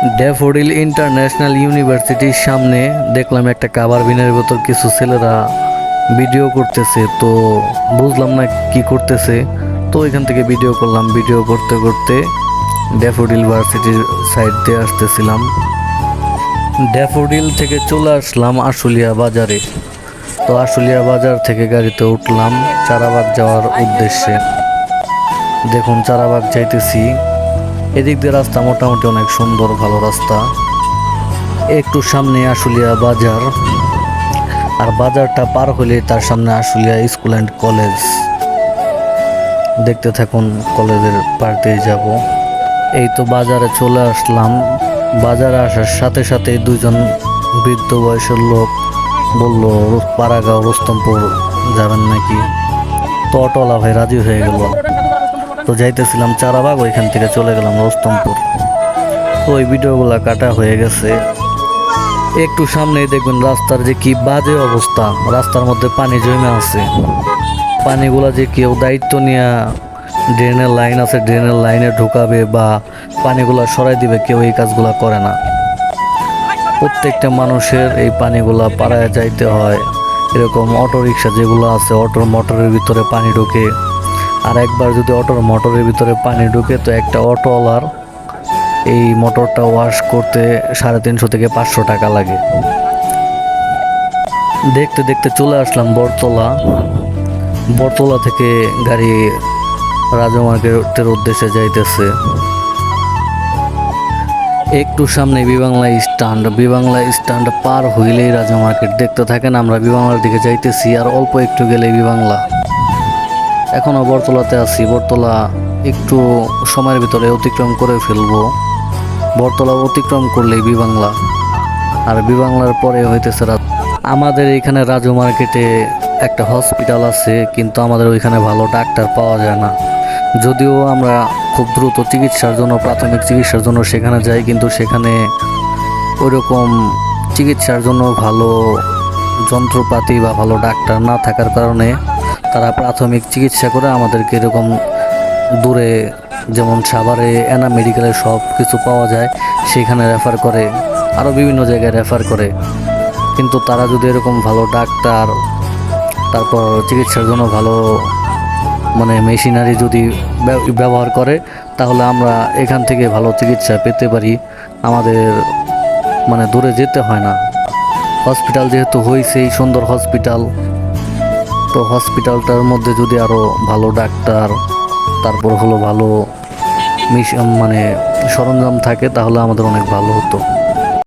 Daffodil international ইউনিভার্সিটির সামনে দেখলাম একটা কাভার বিনের ভেতর কিছু ছেলেরা ভিডিও করতেছে। তো বুঝলাম না কি করতেছে, তো এখান থেকে ভিডিও করলাম। ভিডিও করতে করতে ড্যাফোডিল ভার্সিটির সাইড দিয়ে আসতেছিলাম। ড্যাফোডিল থেকে চলে আসলাম আশুলিয়া বাজারে। তো আশুলিয়া বাজার থেকে গাড়িতে উঠলাম চারাবাগ যাওয়ার উদ্দেশ্যে। দেখুন চারাবাগ যাইতেছি। এদিক দিয়ে রাস্তা মোটামুটি অনেক সুন্দর, ভালো রাস্তা। একটু সামনে আশুলিয়া বাজার, আর বাজারটা পার হলে তার সামনে আশুলিয়া স্কুল অ্যান্ড কলেজ। দেখতে থাকুন, কলেজের পার দিয়ে যাব। এই তো বাজারে চলে আসলাম। বাজারে আসার সাথে সাথে দুজন বৃদ্ধ বয়সের লোক বলল পাড়াগাঁও রুস্তমপুর যাবেন নাকি। তো অটোওয়ালা ভাই রাজি হয়ে গেল। তো যাইতেছিলাম চারাবাগ, ওইখান থেকে চলে গেলাম রুস্তমপুর। তো ওই ভিডিওগুলো কাটা হয়ে গেছে। একটু সামনেই দেখবেন রাস্তার যে কি বাজে অবস্থা, রাস্তার মধ্যে পানি জমে আছে। পানিগুলা যে কেউ দায়িত্ব নিয়ে ড্রেনের লাইন আছে, ড্রেনের লাইনে ঢুকাবে বা পানিগুলা সরাই দিবে, কেউ এই কাজগুলা করে না। প্রত্যেকটা মানুষের এই পানিগুলা পাড়ায় যাইতে হয়। এরকম অটো রিক্সা যেগুলো আছে, অটোর মোটরের ভিতরে পানি ঢুকে। আর একবার যদি অটোর মোটরের ভিতরে পানি ঢুকে, তো একটা অটোওয়ালার এই মোটরটা ওয়াশ করতে 350 থেকে 500 টাকা লাগে। দেখতে দেখতে চলে আসলাম বটতলা। বটতলা থেকে গাড়ি রাজু মার্কেটের উদ্দেশ্যে যাইতেছে। একটু সামনে বিবাংলা স্ট্যান্ড। বিবাংলা স্ট্যান্ড পার হইলেই রাজু মার্কেট। দেখতে থাকেন, আমরা বিবাংলার দিকে যাইতেছি, আর অল্প একটু গেলেই বিবাংলা। এখনও বটতলাতে আছি। বটতলা একটু সময়ের ভিতরে অতিক্রম করে ফেলবো। বটতলা অতিক্রম করলেই বিবাংলা, আর বিবাংলার পরে হইতেছে আমাদের এখানে রাজু মার্কেটে একটা হসপিটাল আছে, কিন্তু আমাদের ওইখানে ভালো ডাক্তার পাওয়া যায় না। যদিও আমরা খুব দ্রুত চিকিৎসার জন্য, প্রাথমিক চিকিৎসার জন্য সেখানে যাই, কিন্তু সেখানে ওইরকম চিকিৎসার জন্য ভালো যন্ত্রপাতি বা ভালো ডাক্তার না থাকার কারণে তারা প্রাথমিক চিকিৎসা করে আমাদেরকে এরকম দূরে, যেমন সাভারে এনা মেডিকেলে সব কিছু পাওয়া যায়, সেখানে রেফার করে, আরও বিভিন্ন জায়গায় রেফার করে। কিন্তু তারা যদি এরকম ভালো ডাক্তার, তারপর চিকিৎসার জন্য ভালো মেশিনারি যদি ব্যবহার করে, তাহলে আমরা এখান থেকে ভালো চিকিৎসা পেতে পারি। আমাদের দূরে যেতে হয় না। হসপিটাল যেহেতু হয়েছেই, সুন্দর হসপিটাল, তো হসপিটালটার মধ্যে যদি আরও ভালো ডাক্তার, তারপর ভালো সরঞ্জাম থাকে, তাহলে আমাদের অনেক ভালো হতো।